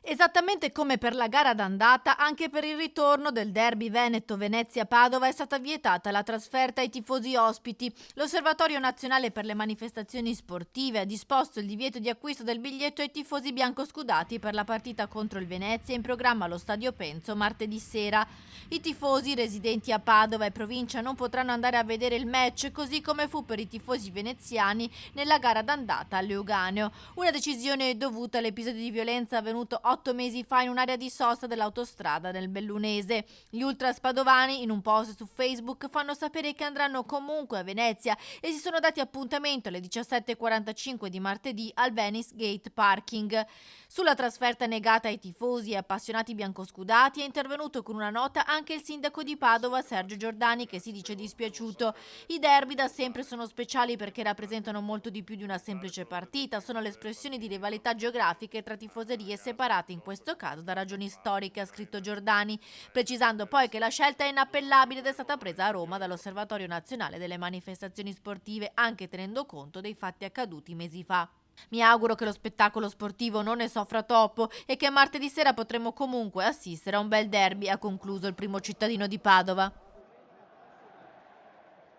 Esattamente come per la gara d'andata, anche per il ritorno del derby Veneto-Venezia-Padova è stata vietata la trasferta ai tifosi ospiti. L'Osservatorio Nazionale per le Manifestazioni Sportive ha disposto il divieto di acquisto del biglietto ai tifosi biancoscudati per la partita contro il Venezia in programma allo Stadio Penzo martedì sera. I tifosi residenti a Padova e provincia non potranno andare a vedere il match, così come fu per i tifosi veneziani nella gara d'andata a Leuganeo. Una decisione dovuta all'episodio di violenza avvenuto 8 mesi fa in un'area di sosta dell'autostrada nel Bellunese. Gli ultras padovani, in un post su Facebook, fanno sapere che andranno comunque a Venezia e si sono dati appuntamento alle 17:45 di martedì al Venice Gate Parking. Sulla trasferta negata ai tifosi e appassionati biancoscudati è intervenuto con una nota anche il sindaco di Padova, Sergio Giordani, che si dice dispiaciuto. I derby da sempre sono speciali perché rappresentano molto di più di una semplice partita, sono l'espressione di rivalità geografiche tra tifoserie separate in questo caso da ragioni storiche, ha scritto Giordani, precisando poi che la scelta è inappellabile ed è stata presa a Roma dall'Osservatorio Nazionale delle Manifestazioni Sportive, anche tenendo conto dei fatti accaduti mesi fa. Mi auguro che lo spettacolo sportivo non ne soffra troppo e che martedì sera potremo comunque assistere a un bel derby, ha concluso il primo cittadino di Padova.